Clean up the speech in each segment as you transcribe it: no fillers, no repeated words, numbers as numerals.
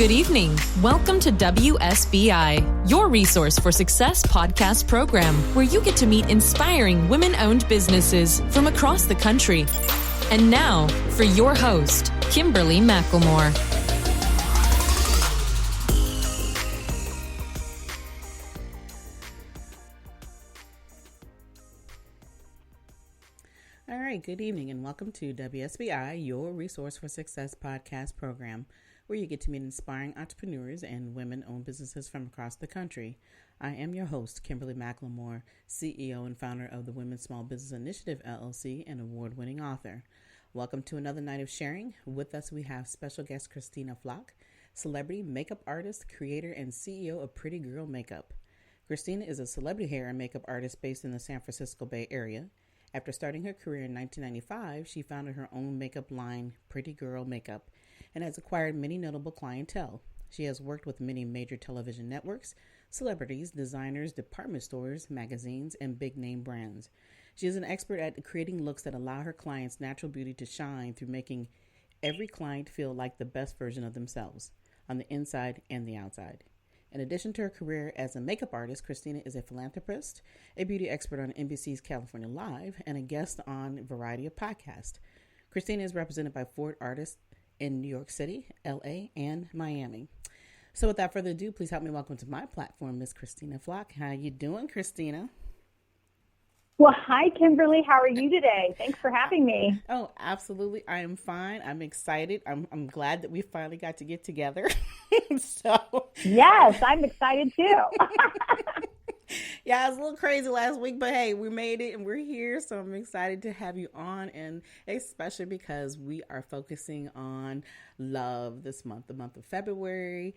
Good evening. Welcome to WSBI, your resource for success podcast program, where you get to meet inspiring women-owned businesses from across the country. And now, for your host, Kimberly McLemore. All right, good evening and welcome to WSBI, your resource for success podcast program, where you get to meet inspiring entrepreneurs and women-owned businesses from across the country. I am your host, Kimberly McLemore, CEO and founder of the Women's Small Business Initiative, LLC, and award-winning author. Welcome to another night of sharing. With us, we have special guest Christina Flach, celebrity makeup artist, creator, and CEO of Pretty Girl Makeup. Christina is a celebrity hair and makeup artist based in the San Francisco Bay Area. After starting her career in 1995, she founded her own makeup line, Pretty Girl Makeup, and has acquired many notable clientele. She has worked with many major television networks, celebrities, designers, department stores, magazines, and big-name brands. She is an expert at creating looks that allow her clients' natural beauty to shine through making every client feel like the best version of themselves, on the inside and the outside. In addition to her career as a makeup artist, Christina is a philanthropist, a beauty expert on NBC's California Live, and a guest on a variety of podcasts. Christina is represented by Ford Artists in New York City, LA, and Miami. So without further ado, please help me welcome to my platform, Miss Christina Flach. How you doing, Christina? Well, hi, Kimberly. How are you today? Thanks for having me. Oh, absolutely. I am fine. I'm excited. I'm glad that we finally got to get together. Yes, I'm excited too. Yeah, it was a little crazy last week, but hey, we made it and we're here. So I'm excited to have you on, and especially because we are focusing on love this month, the month of February.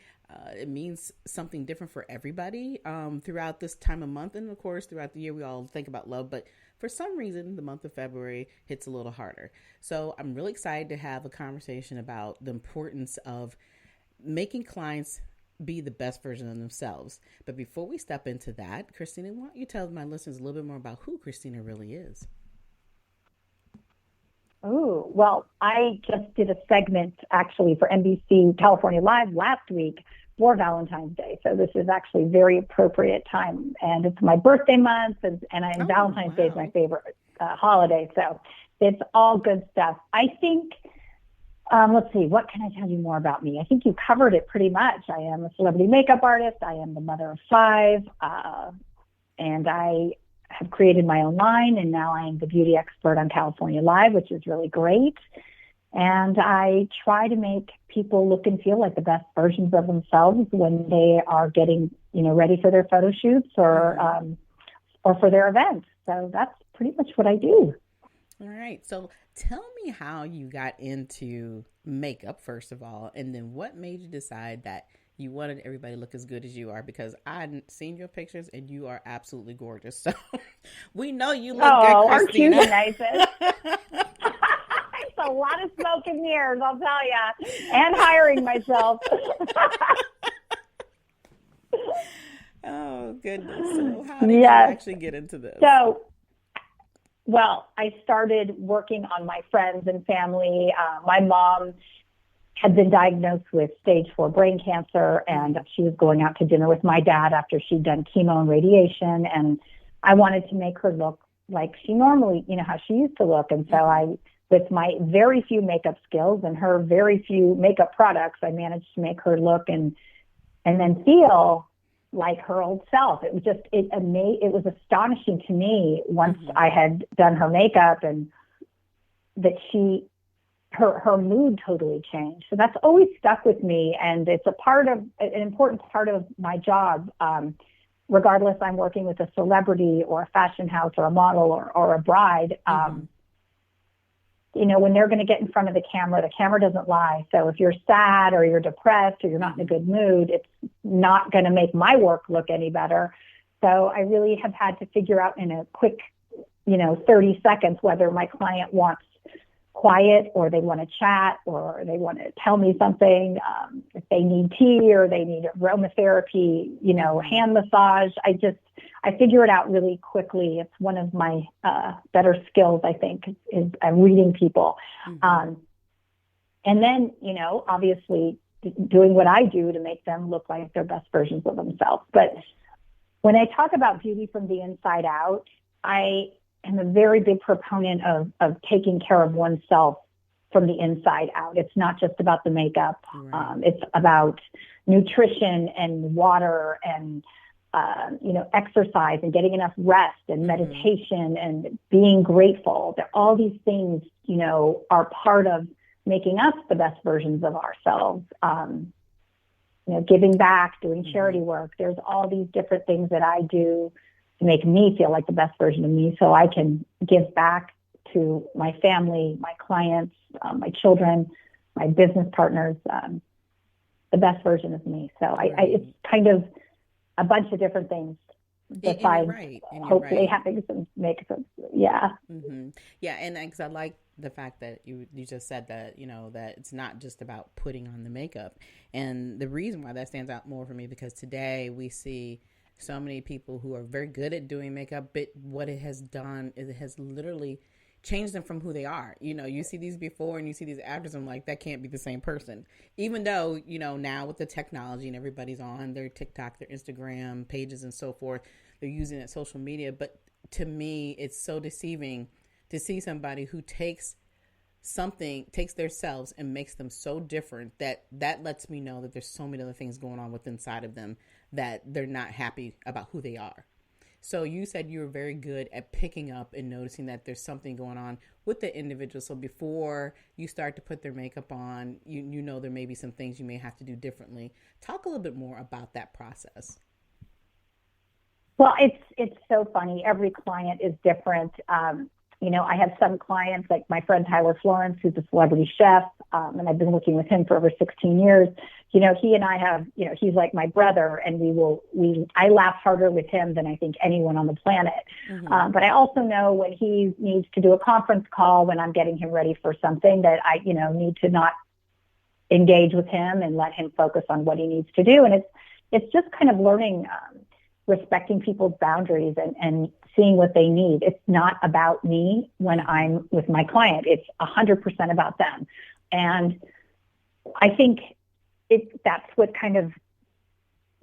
It means something different for everybody throughout this time of month. And of course, throughout the year, we all think about love, but for some reason, the month of February hits a little harder. So I'm really excited to have a conversation about the importance of making clients be the best version of themselves. But before we step into that, Christina, why don't you tell my listeners a little bit more about who Christina really is? Oh, well, I just did a segment actually for NBC California Live last week for Valentine's Day. So this is actually very appropriate time. And it's my birthday month, and Valentine's Day is my favorite holiday. So it's all good stuff. I think let's see, what can I tell you more about me? I think you covered it pretty much. I am a celebrity makeup artist. I am the mother of 5, and I have created my own line, and now I am the beauty expert on California Live, which is really great. And I try to make people look and feel like the best versions of themselves when they are getting, ready for their photo shoots or for their events. So that's pretty much what I do. All right. So tell me how you got into makeup, first of all, and then what made you decide that you wanted everybody to look as good as you are? Because I'd seen your pictures and you are absolutely gorgeous. So we know you look good, Christina. Aren't you nice? It's a lot of smoke and mirrors, I'll tell you, and hiring myself. Oh, goodness. So how did you actually get into this? Well, I started working on my friends and family. My mom had been diagnosed with stage 4 brain cancer, and she was going out to dinner with my dad after she'd done chemo and radiation. And I wanted to make her look like she normally, how she used to look. And so with my very few makeup skills and her very few makeup products, I managed to make her look and then feel like her old self. It was just, it was astonishing to me once I had done her makeup, and that her mood totally changed. So that's always stuck with me. And it's an important part of my job. Regardless, I'm working with a celebrity or a fashion house or a model or a bride. When they're going to get in front of the camera doesn't lie. So if you're sad or you're depressed or you're not in a good mood, it's not going to make my work look any better. So I really have had to figure out in a quick, 30 seconds whether my client wants quiet or they want to chat or they want to tell me something, if they need tea or they need aromatherapy, hand massage. I figure it out really quickly. It's one of my better skills, I think, is reading people. And then, obviously doing what I do to make them look like their best versions of themselves. But when I talk about beauty from the inside out, I am a very big proponent of taking care of oneself from the inside out. It's not just about the makeup. Right. It's about nutrition and water and, exercise and getting enough rest and meditation and being grateful. All these things, are part of making us the best versions of ourselves. Giving back, doing charity work. There's all these different things that I do to make me feel like the best version of me so I can give back to my family, my clients, my children, my business partners, the best version of me. So it's kind of a bunch of different things besides hopefully having some makeup. Yeah. Mm-hmm. Yeah. And because I like the fact that you just said that, that it's not just about putting on the makeup. And the reason why that stands out more for me, because today we see so many people who are very good at doing makeup, but what it has done is it has literally changed them from who they are. You see these before and you see these after, I'm like, that can't be the same person. Even though, now with the technology and everybody's on their TikTok, their Instagram pages and so forth, they're using it social media. But to me, it's so deceiving to see somebody who takes themselves and makes them so different that lets me know that there's so many other things going on with inside of them that they're not happy about who they are. So you said you were very good at picking up and noticing that there's something going on with the individual. So before you start to put their makeup on, there may be some things you may have to do differently. Talk a little bit more about that process. Well, it's so funny. Every client is different. I have some clients like my friend Tyler Florence, who's a celebrity chef, and I've been working with him for over 16 years. He and I have, he's like my brother, and I laugh harder with him than I think anyone on the planet. Mm-hmm. But I also know when he needs to do a conference call, when I'm getting him ready for something, that I, need to not engage with him and let him focus on what he needs to do. And it's just kind of learning, respecting people's boundaries and seeing what they need. It's not about me when I'm with my client. It's 100% about them. And I think that's what kind of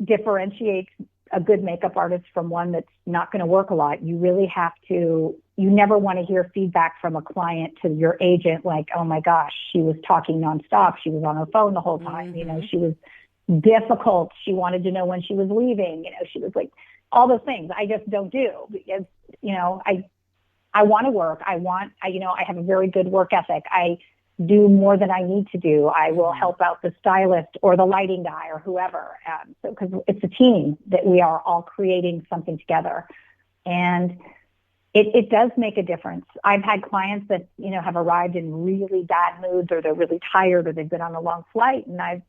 differentiates a good makeup artist from one that's not going to work a lot. You really have to, you never want to hear feedback from a client to your agent like, oh my gosh, she was talking nonstop. She was on her phone the whole time. Mm-hmm. She was difficult. She wanted to know when she was leaving. She was like, all those things I just don't do because, I want to work. I have a very good work ethic. I do more than I need to do. I will help out the stylist or the lighting guy or whoever. So because it's a team that we are all creating something together. And it does make a difference. I've had clients that, have arrived in really bad moods, or they're really tired, or they've been on a long flight. And I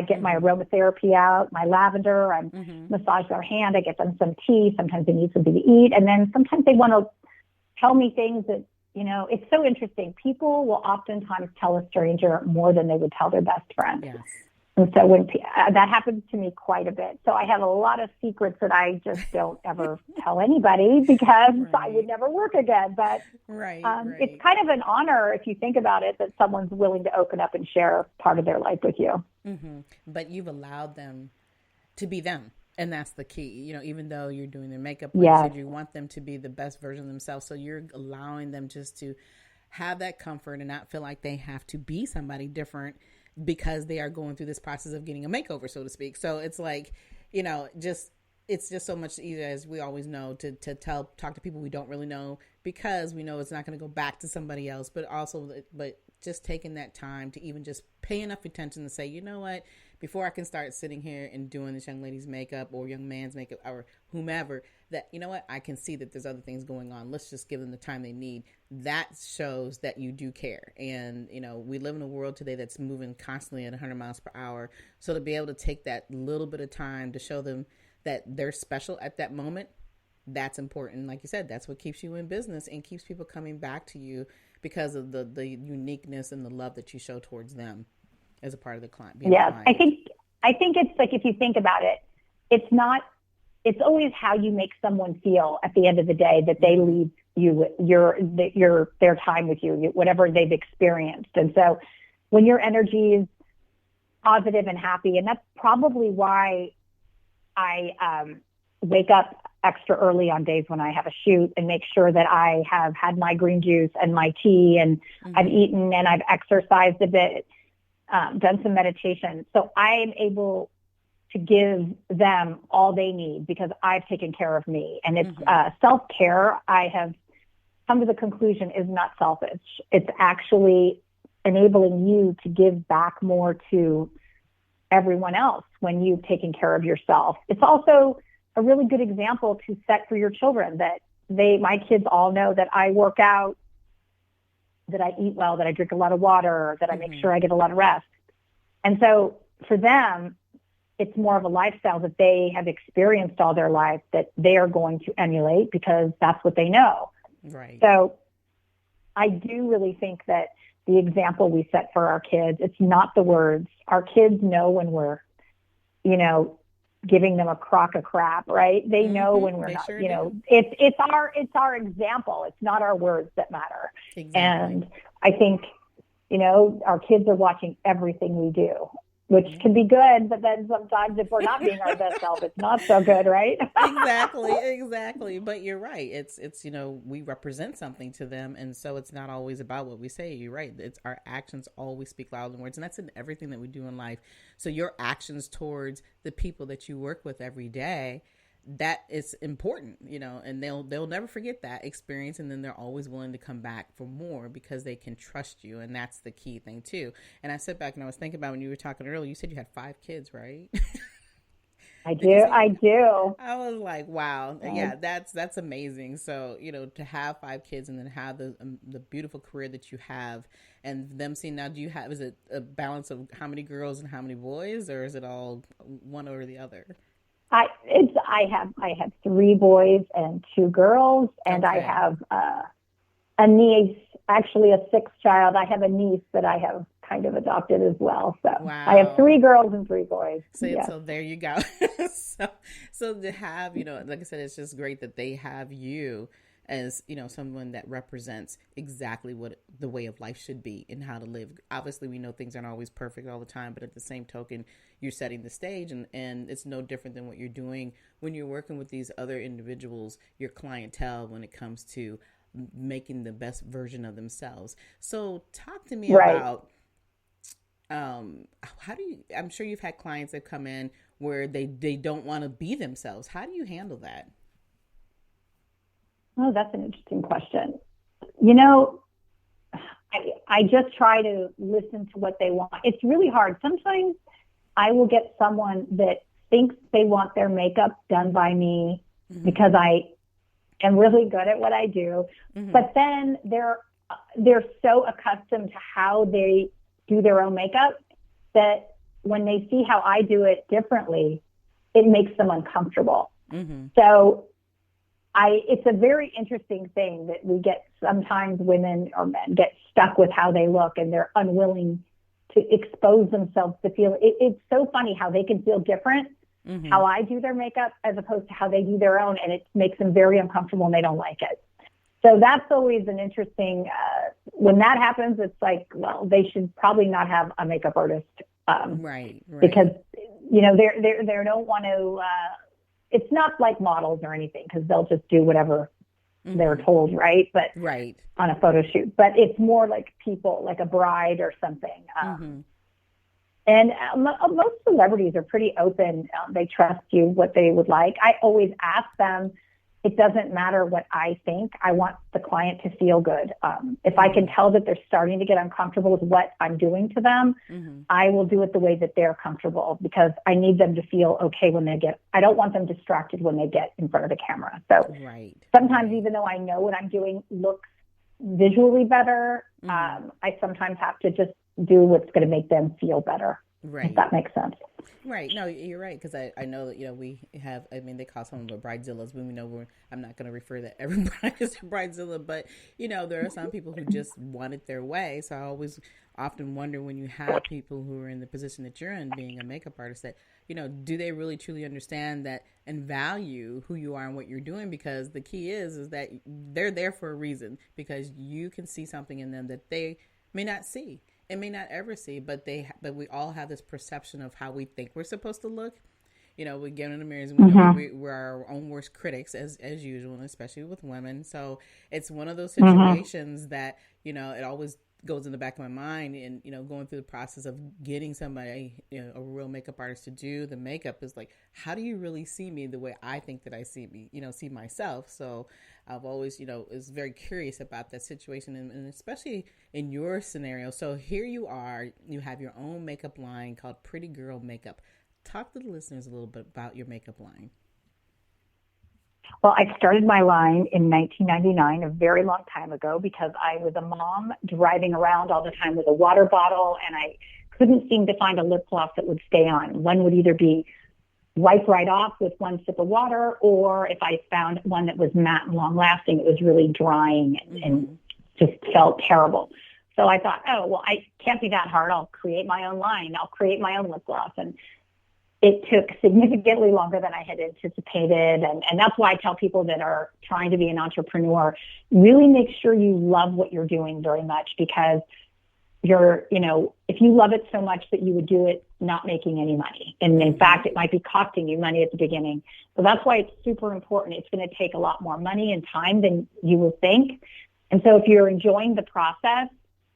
get my aromatherapy out, my lavender, I massage their hand, I get them some tea. Sometimes they need something to eat. And then sometimes they want to tell me things that, it's so interesting. People will oftentimes tell a stranger more than they would tell their best friend. Yes. And so when that happens to me quite a bit. So I have a lot of secrets that I just don't ever tell anybody because I would never work again. But it's kind of an honor, if you think about it, that someone's willing to open up and share part of their life with you. Mm-hmm. But you've allowed them to be them. And that's the key. Even though you're doing their makeup, like you said, you want them to be the best version of themselves. So you're allowing them just to have that comfort and not feel like they have to be somebody different because they are going through this process of getting a makeover, so to speak. So it's like, it's just so much easier, as we always know, to talk to people we don't really know, because we know it's not going to go back to somebody else, but just taking that time to even just pay enough attention to say, you know what, before I can start sitting here and doing this young lady's makeup or young man's makeup or whomever, that, you know what, I can see that there's other things going on. Let's just give them the time they need. That shows that you do care. And, we live in a world today that's moving constantly at 100 miles per hour. So to be able to take that little bit of time to show them that they're special at that moment, that's important. Like you said, that's what keeps you in business and keeps people coming back to you because of the uniqueness and the love that you show towards them as a part of the client. Yes, I think it's like, if you think about it, it's always how you make someone feel at the end of the day that they leave you, their time with you, whatever they've experienced. And so when your energy is positive and happy. And that's probably why I wake up extra early on days when I have a shoot and make sure that I have had my green juice and my tea and I've eaten and I've exercised a bit, done some meditation. So I'm able to give them all they need because I've taken care of me. And it's self-care, I have come to the conclusion, is not selfish. It's actually enabling you to give back more to everyone else when you've taken care of yourself. It's also a really good example to set for your children that my kids all know that I work out, that I eat well, that I drink a lot of water, that I make sure I get a lot of rest. And so for them, it's more of a lifestyle that they have experienced all their life that they are going to emulate because that's what they know. Right. So I do really think that the example we set for our kids, it's not the words. Our kids know when we're, giving them a crock of crap, right? They know when we're not, sure it's our example. It's not our words that matter. Exactly. And I think, our kids are watching everything we do, which can be good, but then sometimes if we're not being our best self, it's not so good, right? Exactly. But you're right. It's we represent something to them, and so it's not always about what we say. You're right. It's our actions always speak louder than words, and that's in everything that we do in life. So your actions towards the people that you work with every day, that is important, and they'll never forget that experience, and then they're always willing to come back for more because they can trust you, and that's the key thing too. And I sit back and I was thinking about when you were talking earlier, you said you had 5 kids, right? I do. I was like, wow, yeah, that's amazing. So to have 5 kids and then have the beautiful career that you have, and them seeing now, is it a balance of how many girls and how many boys, or is it all one or the other? I have 3 boys and 2 girls, and I have a niece, actually a 6th child. I have a niece that I have kind of adopted as well. So wow. I have 3 girls and 3 boys. So there you go. so to have, like I said, it's just great that they have you as, someone that represents exactly what the way of life should be and how to live. Obviously, we know things aren't always perfect all the time, but at the same token, you're setting the stage, and it's no different than what you're doing when you're working with these other individuals, your clientele, when it comes to making the best version of themselves. So talk to me about how do you, I'm sure you've had clients that come in where they don't want to be themselves. How do you handle that? Oh, that's an interesting question. I just try to listen to what they want. It's really hard. Sometimes I will get someone that thinks they want their makeup done by me because I am really good at what I do. But then they're so accustomed to how they do their own makeup that when they see how I do it differently, it makes them uncomfortable. So it's a very interesting thing that we get, sometimes women or men get stuck with how they look and they're unwilling to expose themselves to feel. It's so funny how they can feel different, how I do their makeup as opposed to how they do their own, and it makes them very uncomfortable and they don't like it. So that's always an interesting, when that happens, it's like, well, they should probably not have a makeup artist. Right. Because, they don't want to, it's not like models or anything because they'll just do whatever they're told, right? But on a photo shoot, but it's more like people, like a bride or something. And most celebrities are pretty open. They trust you, what they would like. I always ask them, it doesn't matter what I think. I want the client to feel good. If I can tell that they're starting to get uncomfortable with what I'm doing to them, I will do it the way that they're comfortable because I need them to feel okay I don't want them distracted when they get in front of the camera. So sometimes even though I know what I'm doing looks visually better, I sometimes have to just do what's going to make them feel better. If that makes sense. Right. No, you're right. Because I know that, we have, they call some of them bridezillas, but we know I'm not going to refer that everybody is a bridezilla, but, there are some people who just want it their way. So I always often wonder when you have people who are in the position that you're in, being a makeup artist, that, do they really truly understand that and value who you are and what you're doing? Because the key is that they're there for a reason, because you can see something in them that they may not see. and may not ever see, but but we all have this perception of how we think we're supposed to look. You know, we get in the mirrors and we know we're our own worst critics as usual, and especially with women. So it's one of those situations that, you know, it always goes in the back of my mind, and, you know, going through the process of getting somebody, you know, a real makeup artist to do the makeup is like, how do you really see me the way I think that I see me, you know, see myself? So I've always, you know, is very curious about that situation, and especially in your scenario. So here you are, you have your own makeup line called Pretty Girl Makeup. Talk to the listeners a little bit about your makeup line. Well, I started my line in 1999, a very long time ago, because I was a mom driving around all the time with a water bottle, and I couldn't seem to find a lip gloss that would stay on. One would either be wipe right off with one sip of water, or if I found one that was matte and long lasting, it was really drying and just felt terrible. So I thought, oh, well, I can't be that hard. I'll create my own line. I'll create my own lip gloss. And it took significantly longer than I had anticipated. And that's why I tell people that are trying to be an entrepreneur, really make sure you love what you're doing very much, because if you love it so much that you would do it not making any money. And in fact, it might be costing you money at the beginning. So that's why it's super important. It's going to take a lot more money and time than you will think. And so if you're enjoying the process,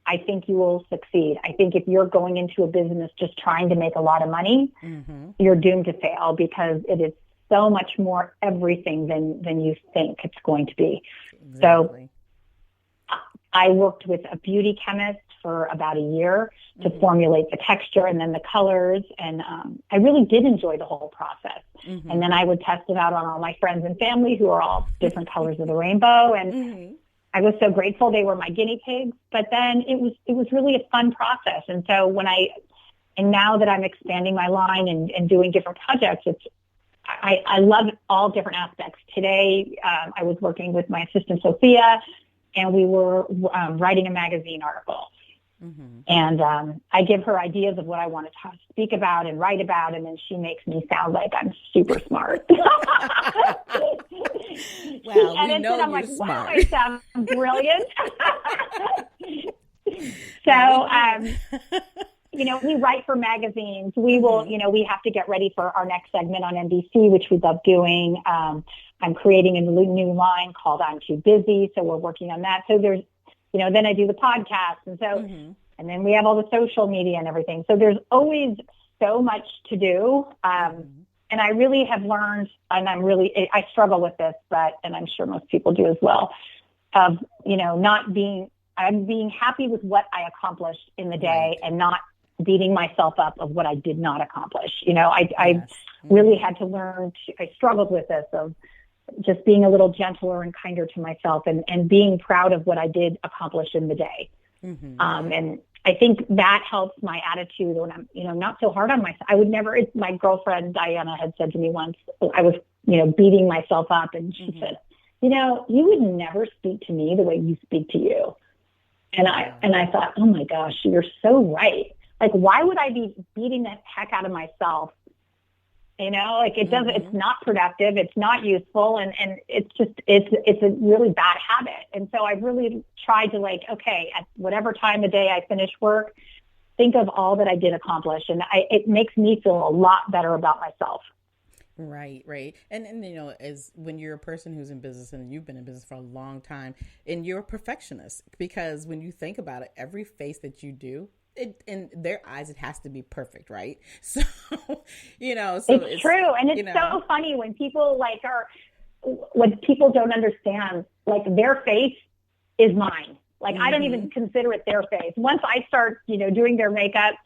I think you will succeed. I think if you're going into a business just trying to make a lot of money, you're doomed to fail, because it is so much more everything than you think it's going to be. Exactly. So I worked with a beauty chemist for about a year to formulate the texture and then the colors. And I really did enjoy the whole process. And then I would test it out on all my friends and family who are all different colors of the rainbow. And I was so grateful they were my guinea pigs, but then it was really a fun process. And so now that I'm expanding my line and doing different projects, I love all different aspects. Today, I was working with my assistant, Sophia, and we were writing a magazine article. And I give her ideas of what I want to speak about and write about, and then she makes me sound like I'm super smart. Well, we know you're like, smart. Wow, I sound brilliant. So, we write for magazines. We will, we have to get ready for our next segment on NBC, which we love doing. I'm creating a new line called I'm Too Busy, so we're working on that. So there's, then I do the podcast, and so, and then we have all the social media and everything. So there's always so much to do. And I really have learned, and I struggle with this, and I'm sure most people do as well, of, I'm being happy with what I accomplished in the day and not beating myself up of what I did not accomplish. I really had to learn I struggled with this of just being a little gentler and kinder to myself and being proud of what I did accomplish in the day. And I think that helps my attitude when I'm, not so hard on myself. I would never, my girlfriend Diana had said to me once, I was, beating myself up, and she said, you would never speak to me the way you speak to you. And I thought, oh my gosh, you're so right. Like, why would I be beating the heck out of myself? It doesn't, it's not productive. It's not useful. And it's just, it's a really bad habit. And so I've really tried to okay, at whatever time of day I finish work, think of all that I did accomplish. And it makes me feel a lot better about myself. Right. And as when you're a person who's in business and you've been in business for a long time, and you're a perfectionist, because when you think about it, every face that you do, in their eyes, it has to be perfect, right? So, it's true. And it's so funny when people when people don't understand, their face is mine. I don't even consider it their face. Once I start, doing their makeup,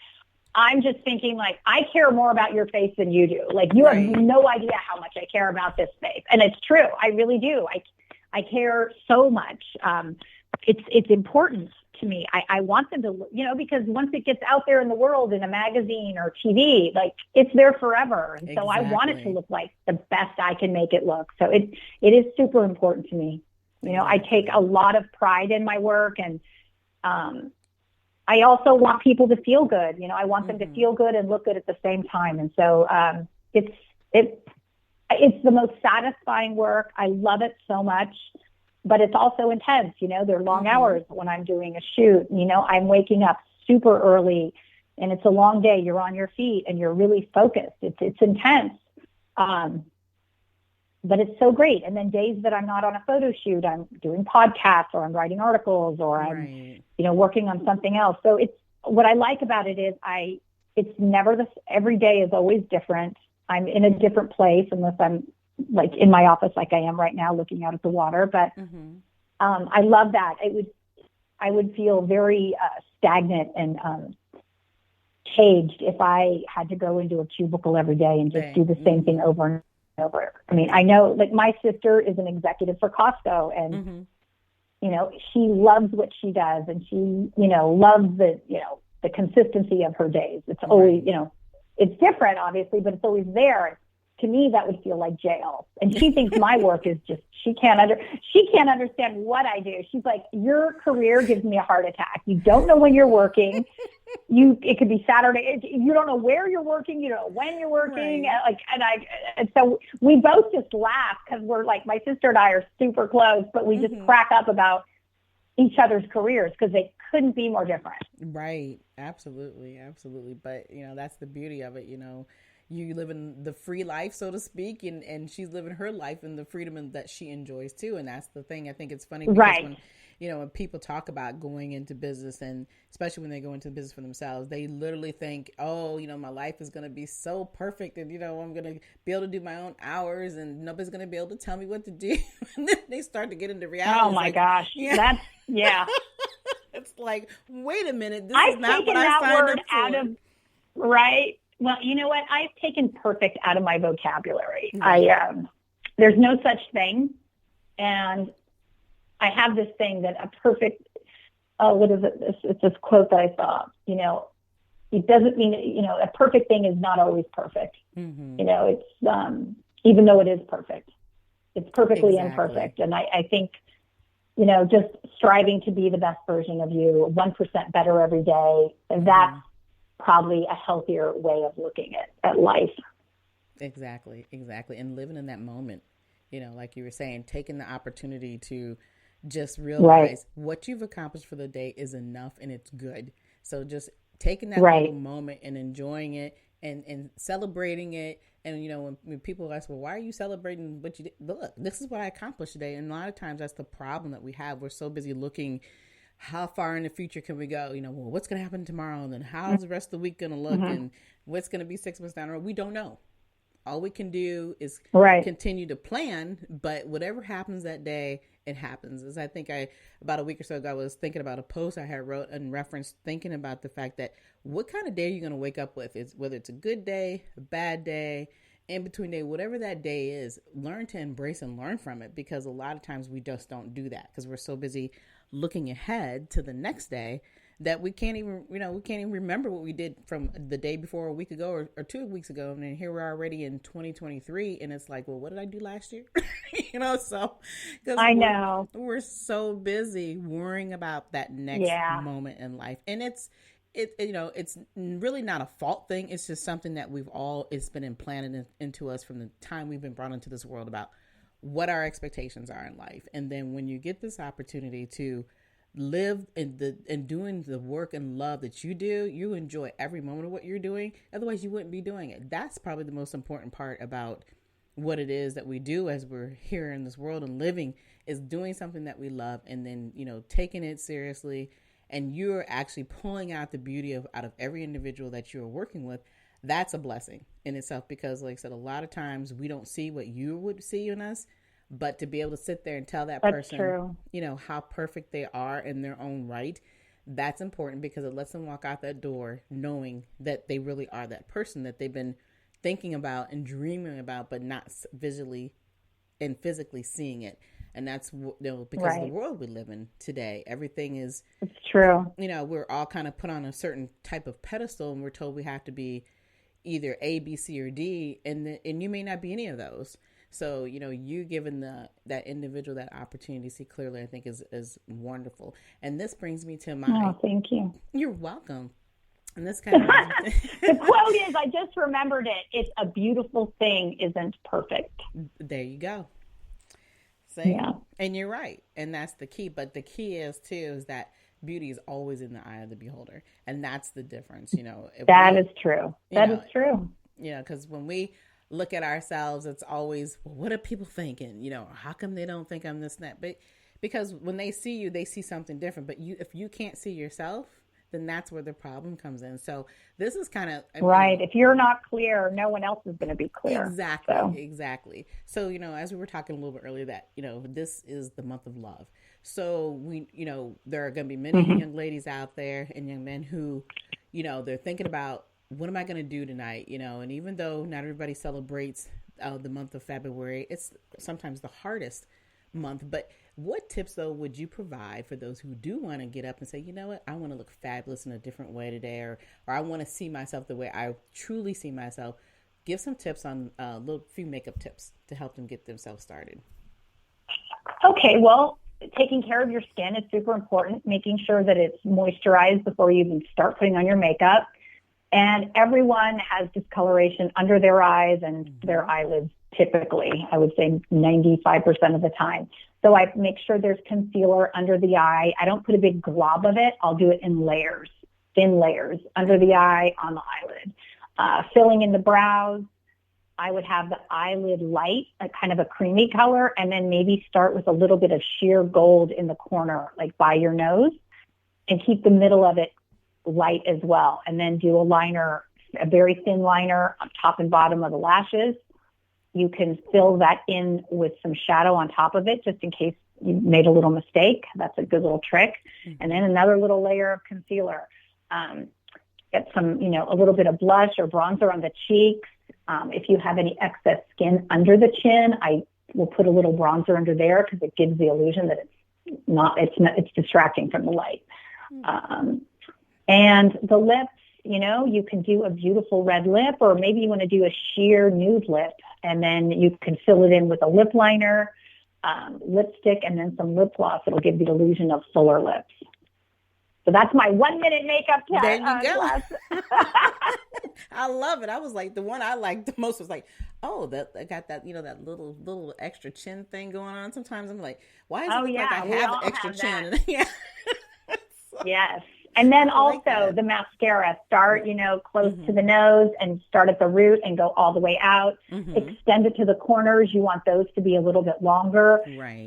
I'm just thinking I care more about your face than you do. You have no idea how much I care about this face. And it's true. I really do. I care so much. It's important to me. I want them to, because once it gets out there in the world in a magazine or TV, it's there forever. And so I want it to look like the best I can make it look. So it is super important to me. I take a lot of pride in my work, and I also want people to feel good. I want them to feel good and look good at the same time. And so it's the most satisfying work. I love it so much. But it's also intense, there are long hours when I'm doing a shoot. I'm waking up super early and it's a long day. You're on your feet and you're really focused. It's intense. But it's so great. And then days that I'm not on a photo shoot, I'm doing podcasts or I'm writing articles or I'm, working on something else. So it's, what I like about it is it's never this, every day is always different. I'm in a different place unless I'm like in my office, like I am right now, looking out at the water. But I love that. I would feel very stagnant and caged if I had to go into a cubicle every day and just do the same thing over and over. I mean, I know, like, my sister is an executive for Costco, and she loves what she does, and she loves the consistency of her days. It's always it's different, obviously, but it's always there. To me, that would feel like jail. And she thinks my work is just, she can't understand what I do. She's like, your career gives me a heart attack. You don't know when you're working. It could be Saturday. You don't know where you're working. You don't know when you're working. Right. And so we both just laugh because we're like, my sister and I are super close, but we just crack up about each other's careers because they couldn't be more different. Right. Absolutely. Absolutely. But, that's the beauty of it. You live in the free life, so to speak, and she's living her life in the freedom that she enjoys too. And that's the thing. I think it's funny because when people talk about going into business, and especially when they go into business for themselves, they literally think, oh, my life is going to be so perfect, and I'm going to be able to do my own hours, and nobody's going to be able to tell me what to do. And then they start to get into reality. Oh my gosh, that's It's like, wait a minute, this is not what I signed up for. Right. Well, you know what? I've taken perfect out of my vocabulary. There's no such thing. And I have this thing that a perfect, what is it? It's this quote that I saw, it doesn't mean, a perfect thing is not always perfect. It's, even though it is perfect, it's perfectly imperfect. And I think, just striving to be the best version of you, 1% better every day, that's probably a healthier way of looking at life. Exactly. And living in that moment, like you were saying, taking the opportunity to just realize what you've accomplished for the day is enough and it's good. So just taking that little moment and enjoying it and celebrating it. And, when people ask, well, why are you celebrating what you did? Look, this is what I accomplished today. And a lot of times that's the problem that we have. We're so busy looking, how far in the future can we go? Well, what's going to happen tomorrow? And then how's the rest of the week going to look? And what's going to be 6 months down the road? We don't know. All we can do is continue to plan. But whatever happens that day, it happens. As I think about a week or so ago, I was thinking about a post I had wrote in reference, thinking about the fact that what kind of day are you going to wake up with? Whether it's a good day, a bad day, in between day, whatever that day is, learn to embrace and learn from it. Because a lot of times we just don't do that because we're so busy looking ahead to the next day that we can't even remember what we did from the day before, a week ago or 2 weeks ago. And then here we're already in 2023 and it's like, well, what did I do last year? So because we're so busy worrying about that next moment in life. And it's really not a fault thing. It's just something that it's been implanted into us from the time we've been brought into this world about what our expectations are in life. And then when you get this opportunity to live in doing the work and love that you do, you enjoy every moment of what you're doing. Otherwise you wouldn't be doing it. That's probably the most important part about what it is that we do as we're here in this world and living, is doing something that we love and then, taking it seriously. And you're actually pulling out the beauty out of every individual that you're working with. That's a blessing in itself, because like I said, a lot of times we don't see what you would see in us, but to be able to sit there and tell that person, how perfect they are in their own right, that's important because it lets them walk out that door knowing that they really are that person that they've been thinking about and dreaming about, but not visually and physically seeing it. And that's, because of the world we live in today, everything is, it's true. We're all kind of put on a certain type of pedestal and we're told we have to be either A, B, C, or D. And you may not be any of those. So, you giving that individual that opportunity to see clearly, I think is wonderful. And this brings me to my... Oh, thank you. You're welcome. And this kind of... The quote is, I just remembered it. It's a beautiful thing isn't perfect. There you go. So, and you're right. And that's the key. But the key is, too, is that beauty is always in the eye of the beholder. And that's the difference, you know. That is true. That is true. You know, because when we look at ourselves, it's always, well, what are people thinking? You know, how come they don't think I'm this and that? But because when they see you, they see something different. But if you can't see yourself, then that's where the problem comes in. So this is kind of right. If you're not clear, no one else is going to be clear. Exactly. So, you know, as we were talking a little bit earlier, that, you know, this is the month of love. So we, you know, there are going to be many young ladies out there and young men who, you know, they're thinking about, what am I going to do tonight? You know, and even though not everybody celebrates the month of February, it's sometimes the hardest month. But what tips, though, would you provide for those who do want to get up and say, you know what, I want to look fabulous in a different way today, or I want to see myself the way I truly see myself? Give some tips on a few makeup tips to help them get themselves started. Okay, well, taking care of your skin is super important, making sure that it's moisturized before you even start putting on your makeup. And everyone has discoloration under their eyes and their eyelids typically, I would say 95% of the time. So I make sure there's concealer under the eye. I don't put a big glob of it. I'll do it in layers, thin layers, under the eye, on the eyelid. Filling in the brows, I would have the eyelid light, a kind of a creamy color, and then maybe start with a little bit of sheer gold in the corner, like by your nose, and keep the middle of it light as well. And then do a liner, a very thin liner on top and bottom of the lashes. You can fill that in with some shadow on top of it, just in case you made a little mistake. That's a good little trick. And then another little layer of concealer. Get some, you know, a little bit of blush or bronzer on the cheeks. If you have any excess skin under the chin, I will put a little bronzer under there because it gives the illusion that it's distracting from the light. And the lips, you know, you can do a beautiful red lip, or maybe you want to do a sheer nude lip, and then you can fill it in with a lip liner, lipstick, and then some lip gloss. It'll give the illusion of fuller lips. So that's my 1 minute makeup tip. There you go. I love it. I was like, the one I liked the most was like, oh, that I got that, you know, that little extra chin thing going on. Sometimes I'm like, why is it look like I have an extra chin? Yeah. Yes. And then also the mascara, start, you know, close to the nose and start at the root and go all the way out. Extend it to the corners. You want those to be a little bit longer. Right.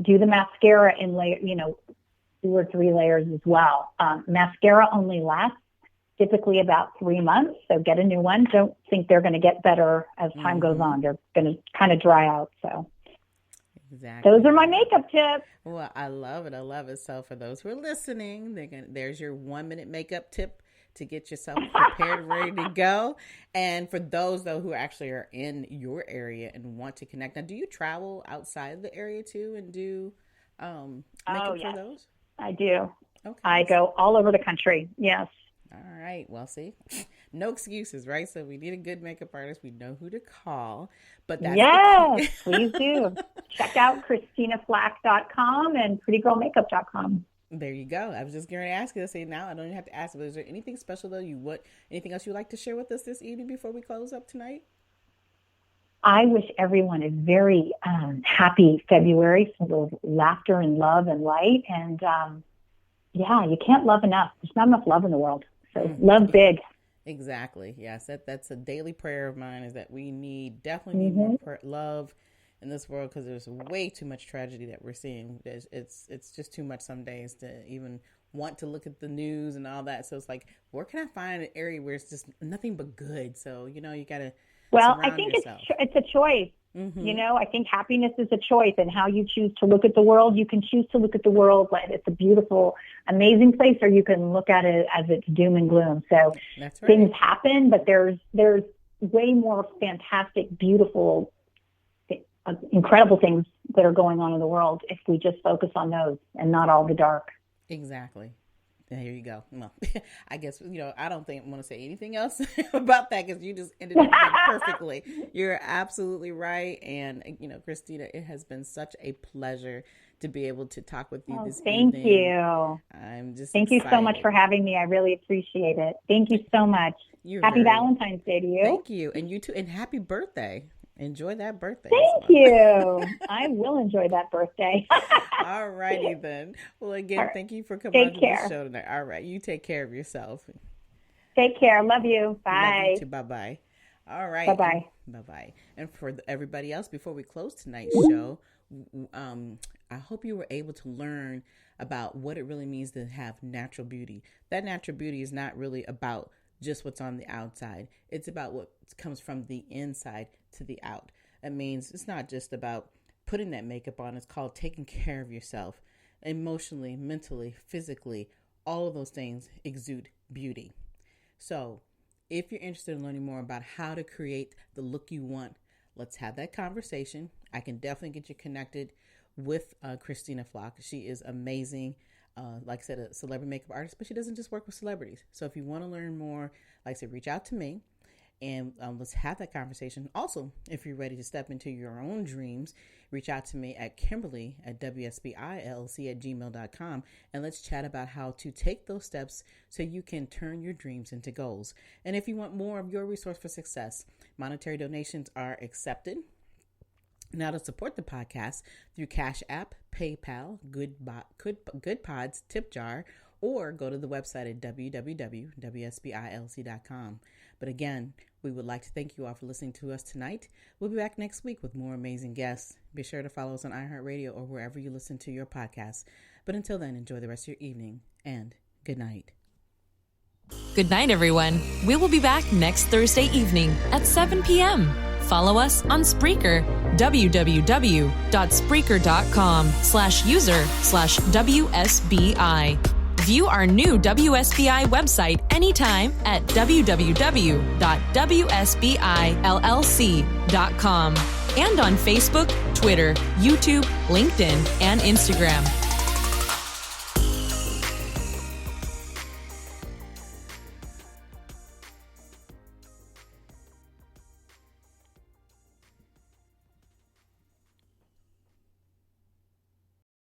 Do the mascara in layer, you know, 2 or 3 layers as well. Mascara only lasts typically about 3 months. So get a new one. Don't think they're going to get better as time goes on. They're going to kind of dry out. So exactly. Those are my makeup tips. Well, I love it. I love it. So for those who are listening, there's your 1 minute makeup tip to get yourself prepared, ready to go. And for those, though, who actually are in your area and want to connect. Now, do you travel outside the area, too, and do makeup for those? I do. Okay. I go all over the country. Yes. All right. Well, see, no excuses, right? So we need a good makeup artist. We know who to call. But that's yes, please do. Check out ChristinaFlach.com and PrettyGirlMakeup.com. There you go. I was just going to ask you to say now. I don't even have to ask, but is there anything special, though, anything else you'd like to share with us this evening before we close up tonight? I wish everyone a very happy February, full of laughter and love and light. And you can't love enough. There's not enough love in the world. So love big. Exactly. Yes, that's a daily prayer of mine, is that we definitely need more love in this world, because there's way too much tragedy that we're seeing. It's just too much some days to even want to look at the news and all that. So it's like, where can I find an area where it's just nothing but good? So, you know, you got to I think it's a choice. You know, I think happiness is a choice, and how you choose to look at the world. You can choose to look at the world like it's a beautiful, amazing place, or you can look at it as it's doom and gloom. So that's right. Things happen, but there's way more fantastic, beautiful, incredible things that are going on in the world if we just focus on those and not all the dark. Exactly. There you go. Well, I guess, you know, I don't think I want to say anything else about that, because you just ended it perfectly. You're absolutely right. And, you know, Christina, it has been such a pleasure to be able to talk with you this evening. Thank you. I'm just Thank excited. you so much for having me. I really appreciate it. Thank you so much. Happy Valentine's Day to you. Thank you. And you too. And happy birthday. Enjoy that birthday. Thank you. I will enjoy that birthday. All righty then. Well, again, thank you for coming on to the show tonight. All right. You take care of yourself. Take care. Love you. Bye. Love you too. Bye-bye. All right. Bye-bye. Bye-bye. And for everybody else, before we close tonight's show, I hope you were able to learn about what it really means to have natural beauty. That natural beauty is not really about just what's on the outside. It's about what comes from the inside to the out. That means it's not just about putting that makeup on. It's called taking care of yourself emotionally, mentally, physically. All of those things exude beauty. So if you're interested in learning more about how to create the look you want, let's have that conversation. I can definitely get you connected with Christina Flach. She is amazing. Like I said, a celebrity makeup artist, but she doesn't just work with celebrities. So if you want to learn more, like I said, reach out to me and let's have that conversation. Also, if you're ready to step into your own dreams, reach out to me at Kimberly at WSBILLC@gmail.com and let's chat about how to take those steps so you can turn your dreams into goals. And if you want more of your resource for success, monetary donations are accepted. Now, to support the podcast through Cash App, PayPal, Good Pods, Tip Jar, or go to the website at www.wsbilc.com. But again, we would like to thank you all for listening to us tonight. We'll be back next week with more amazing guests. Be sure to follow us on iHeartRadio or wherever you listen to your podcasts. But until then, enjoy the rest of your evening and good night. Good night, everyone. We will be back next Thursday evening at 7 p.m. Follow us on Spreaker, www.spreaker.com/user/WSBI. View our new WSBI website anytime at www.wsbillc.com and on Facebook, Twitter, YouTube, LinkedIn, and Instagram.